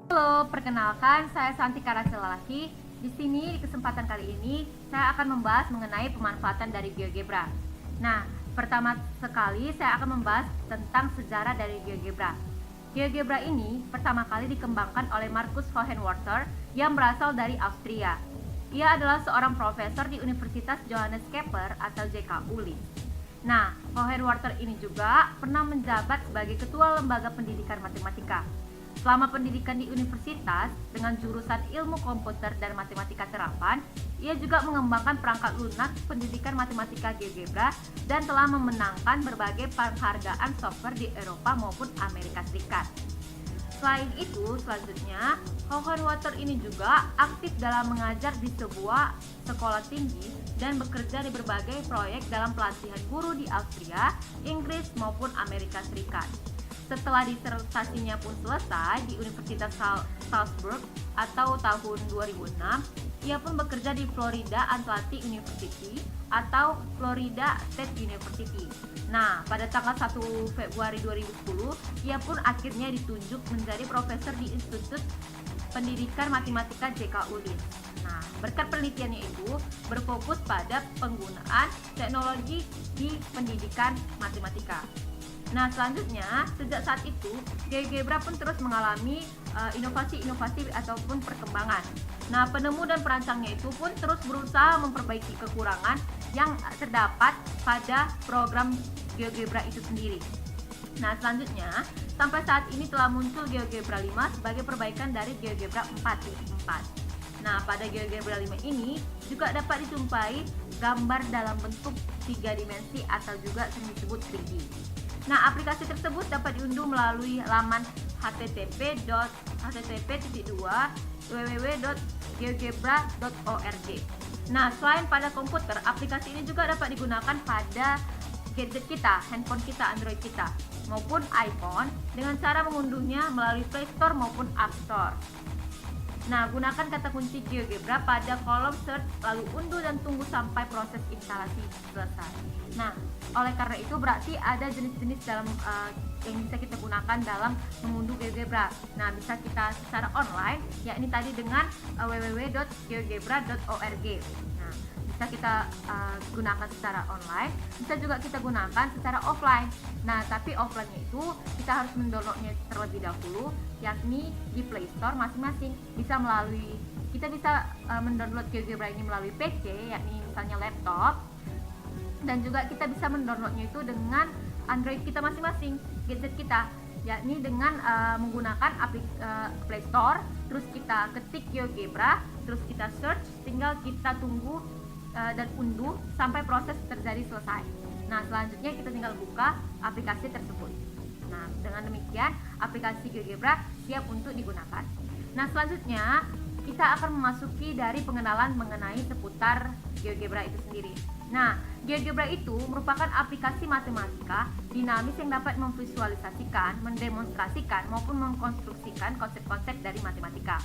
Halo, perkenalkan saya Santi Karaselalaki. Di sini di kesempatan kali ini saya akan membahas mengenai pemanfaatan dari GeoGebra. Nah, pertama sekali saya akan membahas tentang sejarah dari GeoGebra. GeoGebra ini pertama kali dikembangkan oleh Marcus Hohenwarter yang berasal dari Austria. Ia adalah seorang profesor di Universitas Johannes Kepler atau JKU Linz. Nah, Hohenwarter ini juga pernah menjabat sebagai ketua lembaga pendidikan matematika. Selama pendidikan di universitas dengan jurusan ilmu komputer dan matematika terapan, ia juga mengembangkan perangkat lunak pendidikan matematika GeoGebra dan telah memenangkan berbagai penghargaan software di Eropa maupun Amerika Serikat. Selain itu, selanjutnya, Hohenwarter ini juga aktif dalam mengajar di sebuah sekolah tinggi dan bekerja di berbagai proyek dalam pelatihan guru di Austria, Inggris maupun Amerika Serikat. Setelah disertasinya pun selesai di Universitas Salzburg atau tahun 2006, ia pun bekerja di Florida Atlantic University atau Florida State University. Nah, pada tanggal 1 Februari 2010, ia pun akhirnya ditunjuk menjadi profesor di Institut Pendidikan Matematika JKU Linz. Nah, berkat penelitiannya itu berfokus pada penggunaan teknologi di pendidikan matematika. Nah, selanjutnya, sejak saat itu, GeoGebra pun terus mengalami inovasi-inovasi ataupun perkembangan. Nah, penemu dan perancangnya itu pun terus berusaha memperbaiki kekurangan yang terdapat pada program GeoGebra itu sendiri. Nah, selanjutnya, sampai saat ini telah muncul GeoGebra 5 sebagai perbaikan dari GeoGebra 4.4. Nah, pada GeoGebra 5 ini juga dapat dijumpai gambar dalam bentuk 3 dimensi atau juga sering disebut 3D. Nah, aplikasi tersebut dapat diunduh melalui laman http://www.geogebra.org. Nah, selain pada komputer, aplikasi ini juga dapat digunakan pada gadget kita, handphone kita, Android kita, maupun iPhone dengan cara mengunduhnya melalui Play Store maupun App Store. Nah, gunakan kata kunci GeoGebra pada kolom search, lalu unduh dan tunggu sampai proses instalasi selesai. Nah, oleh karena itu berarti ada jenis-jenis dalam yang bisa kita gunakan dalam mengunduh GeoGebra. Nah, bisa kita secara online, yakni tadi dengan www.geogebra.org. Nah, bisa kita gunakan secara online, bisa juga kita gunakan secara offline. Nah, tapi offline-nya itu kita harus mendownloadnya terlebih dahulu, yakni di Play Store masing-masing. Kita bisa mendownload GeoGebra ini melalui PC, yakni misalnya laptop, dan juga kita bisa mendownloadnya itu dengan Android kita masing-masing, gadget kita, yakni dengan menggunakan Play Store, terus kita ketik GeoGebra, terus kita search, tinggal kita tunggu dan unduh sampai proses terjadi selesai. Nah, selanjutnya kita tinggal buka aplikasi tersebut. Nah, dengan demikian aplikasi GeoGebra siap untuk digunakan. Nah, selanjutnya kita akan memasuki dari pengenalan mengenai seputar GeoGebra itu sendiri. Nah, GeoGebra itu merupakan aplikasi matematika dinamis yang dapat memvisualisasikan, mendemonstrasikan maupun mengkonstruksikan konsep-konsep dari matematika.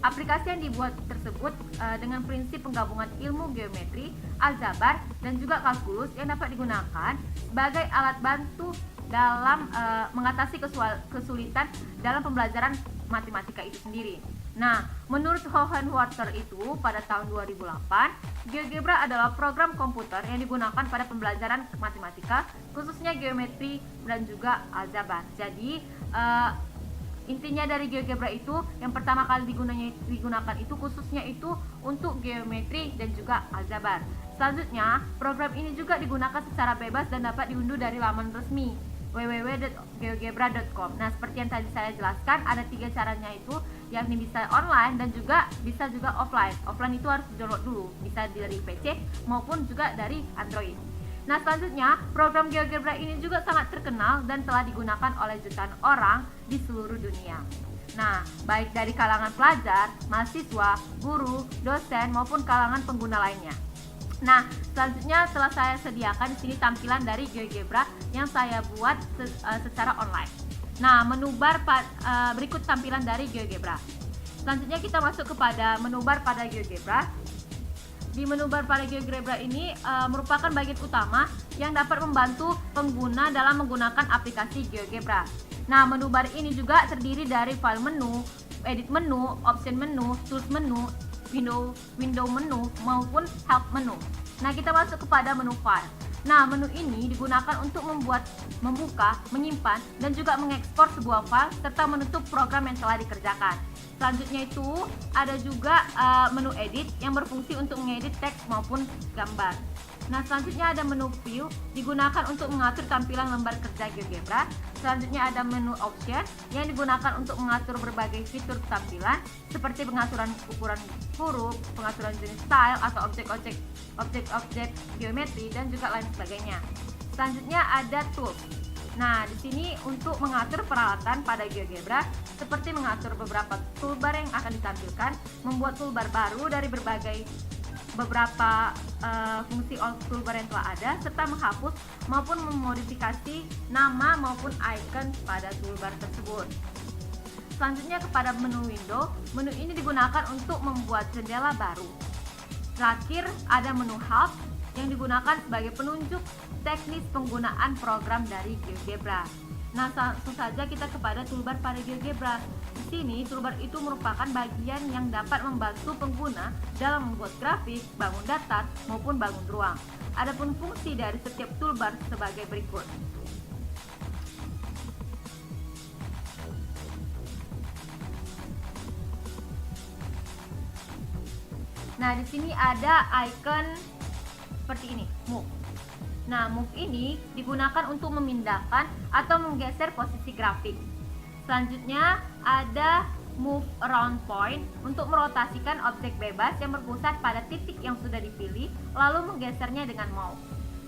Aplikasi yang dibuat tersebut dengan prinsip penggabungan ilmu geometri, aljabar, dan juga kalkulus yang dapat digunakan sebagai alat bantu dalam mengatasi kesulitan dalam pembelajaran matematika itu sendiri. Nah, menurut Hohenwarter itu pada tahun 2008, GeoGebra adalah program komputer yang digunakan pada pembelajaran matematika, khususnya geometri dan juga aljabar. Jadi, intinya dari GeoGebra itu yang pertama kali digunakan itu khususnya itu untuk geometri dan juga aljabar. Selanjutnya, program ini juga digunakan secara bebas dan dapat diunduh dari laman resmi www.geogebra.com. Nah, seperti yang tadi saya jelaskan, ada 3 caranya itu, yakni bisa online dan juga bisa juga offline. Offline itu harus di-download dulu, bisa dari PC maupun juga dari Android. Nah, selanjutnya, program GeoGebra ini juga sangat terkenal dan telah digunakan oleh jutaan orang di seluruh dunia. Nah, baik dari kalangan pelajar, mahasiswa, guru, dosen, maupun kalangan pengguna lainnya. Nah, selanjutnya telah saya sediakan di sini tampilan dari GeoGebra yang saya buat secara online. Nah, berikut tampilan dari GeoGebra. Selanjutnya kita masuk kepada menu bar pada GeoGebra. Di menu bar pada GeoGebra ini merupakan bagian utama yang dapat membantu pengguna dalam menggunakan aplikasi GeoGebra. Nah, menu bar ini juga terdiri dari file menu, edit menu, option menu, tools menu, window menu maupun help menu. Nah, kita masuk kepada menu file. Nah, menu ini digunakan untuk membuka, menyimpan, dan juga mengekspor sebuah file serta menutup program yang telah dikerjakan. Selanjutnya itu ada juga menu edit yang berfungsi untuk mengedit teks maupun gambar. Nah, selanjutnya ada menu view digunakan untuk mengatur tampilan lembar kerja GeoGebra. Selanjutnya ada menu option yang digunakan untuk mengatur berbagai fitur tampilan seperti pengaturan ukuran huruf, pengaturan jenis style atau objek-objek geometri dan juga lain sebagainya. Selanjutnya ada tools. Nah, di sini untuk mengatur peralatan pada GeoGebra seperti mengatur beberapa toolbar yang akan ditampilkan, membuat toolbar baru dari beberapa fungsi toolbar yang telah ada, serta menghapus maupun memodifikasi nama maupun icon pada toolbar tersebut. Selanjutnya kepada menu window. Menu ini digunakan untuk membuat jendela baru. Terakhir ada menu help yang digunakan sebagai penunjuk teknis penggunaan program dari GeoGebra. Nah, langsung saja kita kepada toolbar pada GeoGebra. Di sini toolbar itu merupakan bagian yang dapat membantu pengguna dalam membuat grafik, bangun datar maupun bangun ruang. Adapun fungsi dari setiap toolbar sebagai berikut. Nah, di sini ada icon seperti ini, move. Nah, move ini digunakan untuk memindahkan atau menggeser posisi grafik. Selanjutnya ada move around point untuk merotasikan objek bebas yang berpusat pada titik yang sudah dipilih lalu menggesernya dengan mouse.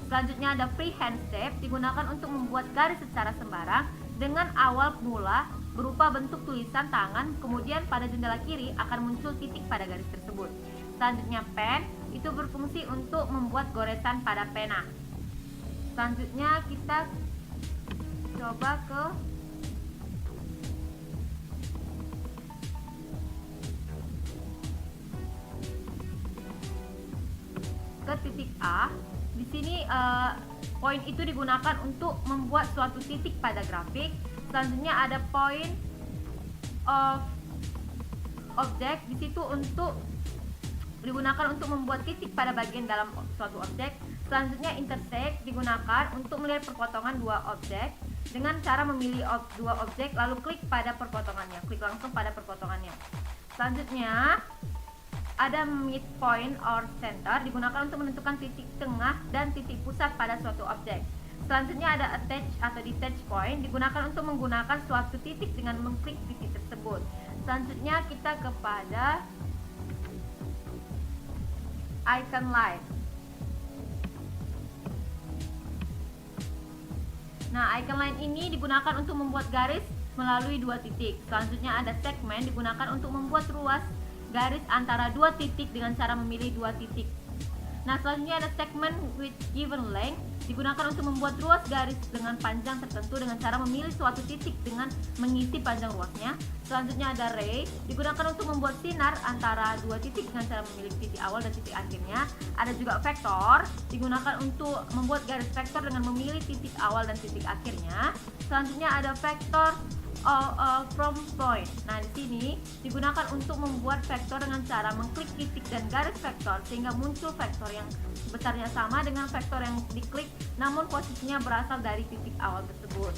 Selanjutnya ada freehand step digunakan untuk membuat garis secara sembarang dengan awal mula berupa bentuk tulisan tangan, kemudian pada jendela kiri akan muncul titik pada garis tersebut. Selanjutnya pen itu berfungsi untuk membuat goresan pada pena. Selanjutnya kita coba ke titik A. Di sini poin itu digunakan untuk membuat suatu titik pada grafik. Selanjutnya ada point of object, di situ digunakan untuk membuat titik pada bagian dalam suatu objek. Selanjutnya intersect digunakan untuk melihat perpotongan dua objek dengan cara memilih dua objek lalu klik pada perpotongannya, klik langsung pada perpotongannya. Selanjutnya ada midpoint or center digunakan untuk menentukan titik tengah dan titik pusat pada suatu objek. Selanjutnya ada attach atau detach point digunakan untuk menggunakan suatu titik dengan mengklik titik tersebut. Selanjutnya kita kepada icon line. Nah, icon line ini digunakan untuk membuat garis melalui dua titik. Selanjutnya ada segment digunakan untuk membuat ruas garis antara dua titik dengan cara memilih dua titik. Nah, selanjutnya ada segment with given length digunakan untuk membuat ruas garis dengan panjang tertentu dengan cara memilih suatu titik dengan mengisi panjang ruasnya. Selanjutnya ada ray digunakan untuk membuat sinar antara dua titik dengan cara memilih titik awal dan titik akhirnya. Ada juga vektor digunakan untuk membuat garis vektor dengan memilih titik awal dan titik akhirnya. Selanjutnya ada vektor from point. Nah, di sini digunakan untuk membuat vektor dengan cara mengklik titik dan garis vektor sehingga muncul vektor yang besarnya sama dengan vektor yang diklik namun posisinya berasal dari titik awal tersebut.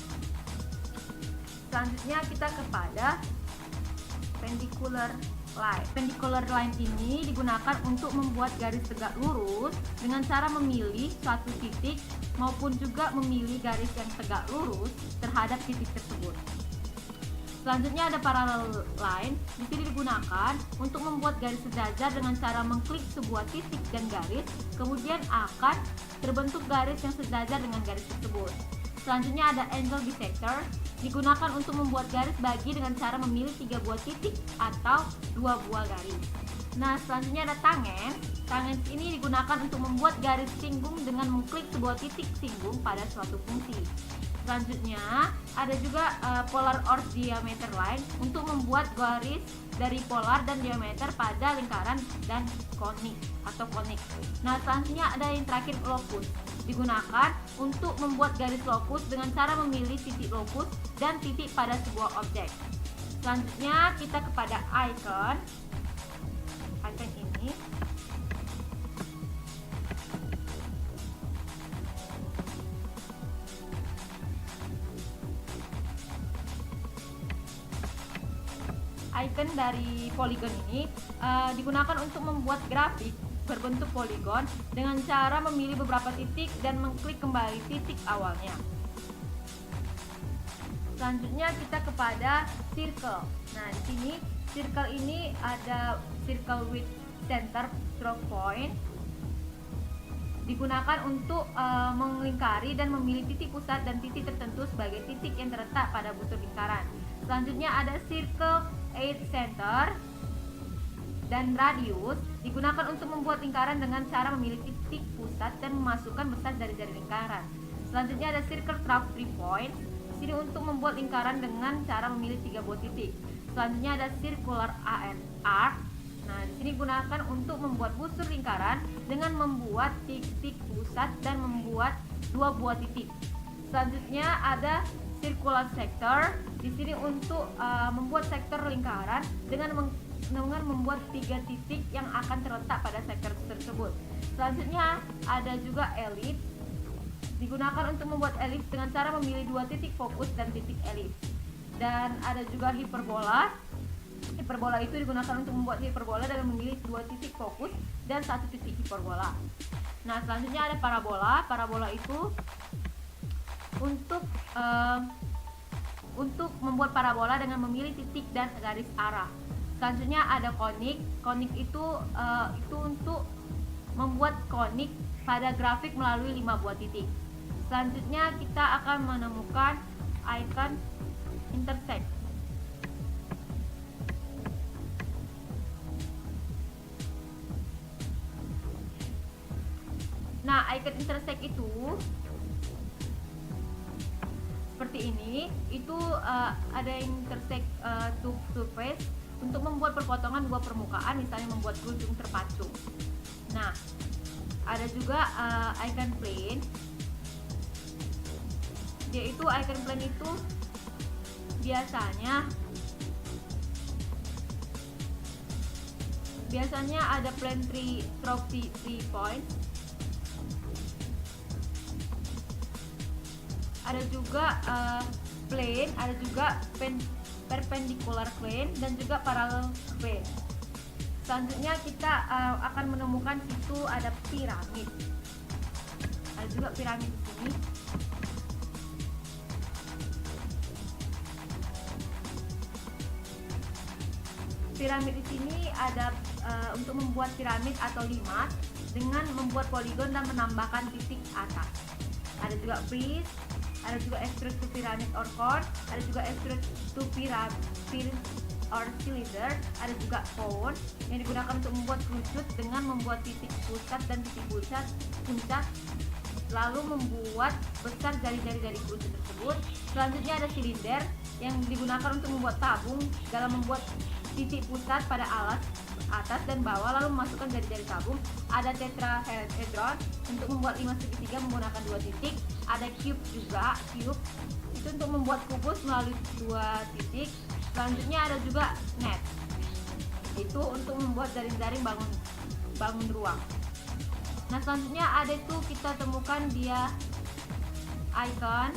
Selanjutnya kita kepada perpendicular line. Perpendicular line ini digunakan untuk membuat garis tegak lurus dengan cara memilih suatu titik maupun juga memilih garis yang tegak lurus terhadap titik tersebut. Selanjutnya ada parallel line. Di sini digunakan untuk membuat garis sejajar dengan cara mengklik sebuah titik dan garis, kemudian akan terbentuk garis yang sejajar dengan garis tersebut. Selanjutnya ada angle bisector, digunakan untuk membuat garis bagi dengan cara memilih 3 buah titik atau 2 buah garis. Nah, selanjutnya ada tangent. Tangent ini digunakan untuk membuat garis singgung dengan mengklik sebuah titik singgung pada suatu fungsi. Selanjutnya ada juga polar or diameter line untuk membuat garis dari polar dan diameter pada lingkaran dan konik atau konik. Nah, selanjutnya ada yang terakhir locus, digunakan untuk membuat garis locus dengan cara memilih titik locus dan titik pada sebuah objek. Selanjutnya kita kepada icon ini. Icon dari polygon ini digunakan untuk membuat grafik berbentuk polygon dengan cara memilih beberapa titik dan mengklik kembali titik awalnya. Selanjutnya kita kepada circle. Nah, di sini circle ini ada circle with center stroke point. Digunakan untuk melingkari dan memilih titik pusat dan titik tertentu sebagai titik yang terletak pada busur lingkaran. Selanjutnya ada circle at center dan radius, digunakan untuk membuat lingkaran dengan cara memilih titik pusat dan memasukkan besar dari jari lingkaran. Selanjutnya ada circle trough 3 point. Di sini untuk membuat lingkaran dengan cara memilih 3 buah titik. Selanjutnya ada circular arc. Nah, di sini gunakan untuk membuat busur lingkaran dengan membuat titik pusat dan membuat 2 buah titik. Selanjutnya ada circular sector. Di sini untuk membuat sektor lingkaran dengan membuat 3 titik yang akan terletak pada sektor tersebut. Selanjutnya ada juga elips. Digunakan untuk membuat elips dengan cara memilih 2 titik fokus dan titik elips. Dan ada juga hiperbola. Hiperbola itu digunakan untuk membuat hiperbola dengan memilih 2 titik fokus dan 1 titik hiperbola. Nah, selanjutnya ada parabola. Parabola itu untuk membuat parabola dengan memilih titik dan garis arah. Selanjutnya ada konik. Konik itu untuk membuat konik pada grafik melalui 5 buah titik. Selanjutnya kita akan menemukan icon intersect. Nah, icon intersect itu seperti ini. Itu ada intersect to surface untuk membuat perpotongan 2 permukaan, misalnya membuat ujung terpacu. Nah, ada juga icon plane. Yaitu icon plane itu biasanya ada plane 3 point. Ada juga plane, ada juga perpendicular plane dan juga parallel plane. Selanjutnya kita akan menemukan situ ada piramid. Ada juga piramid di sini. Piramid di sini ada untuk membuat piramid atau limas dengan membuat poligon dan menambahkan titik atas. Ada juga prism, ada juga extrude to pyramid or cone, ada juga extrude to pyramid or cylinder, ada juga cone yang digunakan untuk membuat kerucut dengan membuat titik pusat dan titik puncak, lalu membuat besar jari-jari dari kerucut tersebut. Selanjutnya ada silinder yang digunakan untuk membuat tabung dalam membuat titik pusat pada alas atas dan bawah, lalu memasukkan jari-jari tabung. Ada tetrahedron untuk membuat 5 segitiga menggunakan 2 titik. Ada cube juga, cube itu untuk membuat kubus melalui 2 titik. Selanjutnya ada juga net, itu untuk membuat jaring-jaring bangun ruang. Nah, selanjutnya ada itu kita temukan dia icon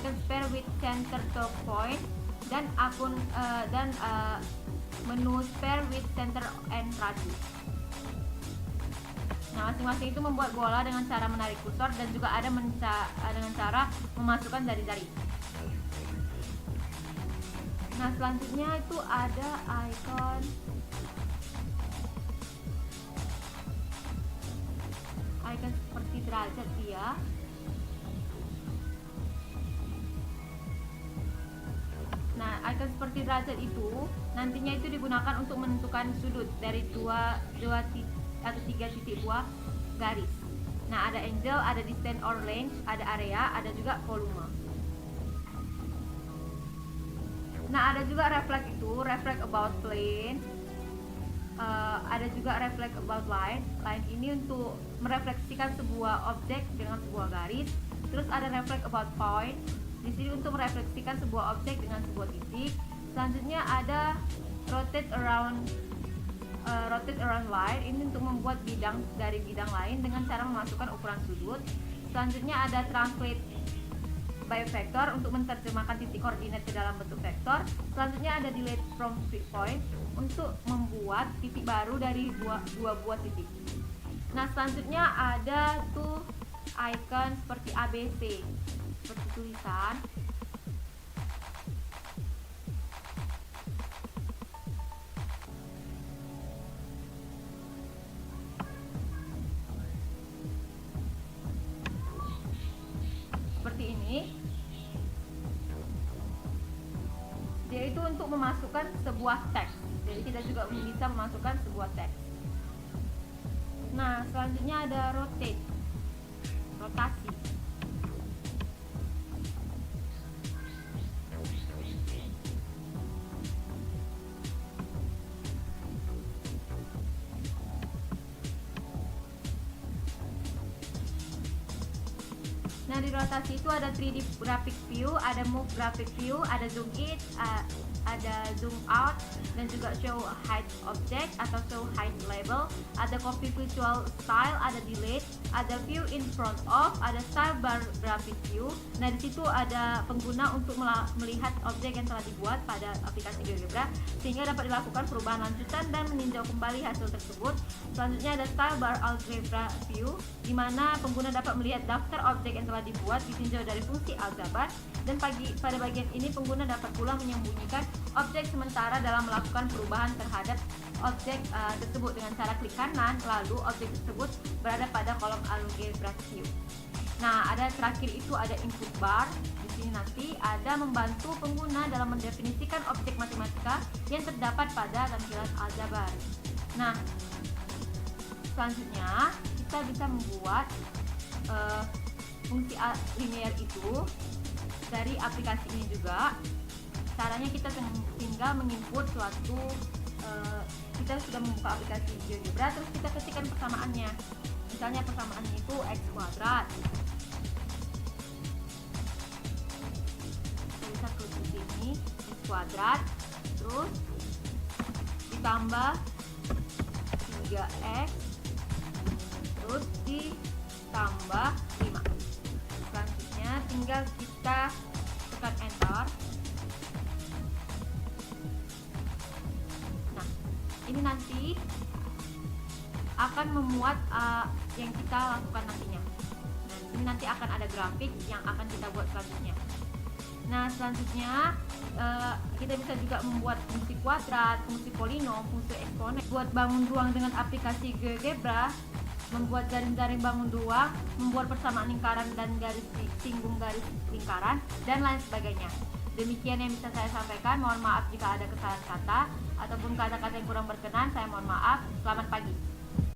sphere with center to point dan menu sphere with center and radius. Nah, masing-masing itu membuat bola dengan cara menarik kursor dan juga ada dengan cara memasukkan jari-jari. Nah, selanjutnya itu ada icon seperti derajat dia. Nah, icon seperti derajat itu nantinya itu digunakan untuk menentukan sudut dari 3 titik buah garis. Nah, ada angle, ada distance or length, ada area, ada juga volume. Nah, ada juga reflect itu, reflect about plane. Ada juga reflect about line. Line ini untuk merefleksikan sebuah objek dengan sebuah garis. Terus ada reflect about point. Di sini untuk merefleksikan sebuah objek dengan sebuah titik. Selanjutnya ada rotate around line. Ini untuk membuat bidang dari bidang lain dengan cara memasukkan ukuran sudut. Selanjutnya ada translate by vector untuk menerjemahkan titik koordinat ke dalam bentuk vektor. Selanjutnya ada delete from point untuk membuat titik baru dari dua buah titik. Nah, selanjutnya ada tuh icon seperti ABC, seperti tulisan. Seperti ini. Dia itu untuk memasukkan sebuah teks. Jadi kita juga bisa memasukkan sebuah teks. Nah, selanjutnya ada rotate, rotasi. Nah, di rotasi itu ada 3D graphic view, ada move graphic view, ada zoom in, ada zoom out, dan juga show height object atau show height label, ada copy visual style, ada delete, ada view in front of, ada style bar graphic view. Nah, di situ ada pengguna untuk melihat objek yang telah dibuat pada aplikasi GeoGebra sehingga dapat dilakukan perubahan lanjutan dan meninjau kembali hasil tersebut. Selanjutnya ada style bar algebra view, di mana pengguna dapat melihat daftar objek yang telah dibuat ditinjau dari fungsi aljabar, dan pada bagian ini pengguna dapat pula menyembunyikan objek sementara dalam melakukan perubahan terhadap objek tersebut dengan cara klik kanan, lalu objek tersebut berada pada kolom algebra view. Nah, ada terakhir itu ada input bar. Di sini nanti ada membantu pengguna dalam mendefinisikan objek matematika yang terdapat pada tampilan aljabar. Nah, selanjutnya kita bisa membuat fungsi linear itu dari aplikasi ini juga. Caranya kita tinggal menginput suatu, kita sudah membuka aplikasi GeoGebra, terus kita ketikkan persamaannya. Misalnya persamaannya itu x kuadrat. Kita bisa klik di sini x kuadrat, terus ditambah 3x, terus ditambah 5. Selanjutnya tinggal kita tekan enter. Nah, ini nanti akan memuat yang kita lakukan nantinya. Nah, ini nanti akan ada grafik yang akan kita buat selanjutnya. Nah, selanjutnya kita bisa juga membuat fungsi kuadrat, fungsi polinom, fungsi eksponen. Buat bangun ruang dengan aplikasi GeoGebra, membuat jaring-jaring bangun ruang, membuat persamaan lingkaran dan garis singgung garis lingkaran, dan lain sebagainya. Demikian yang bisa saya sampaikan. Mohon maaf jika ada kesalahan kata ataupun kata-kata yang kurang berkenan. Saya mohon maaf. Selamat pagi.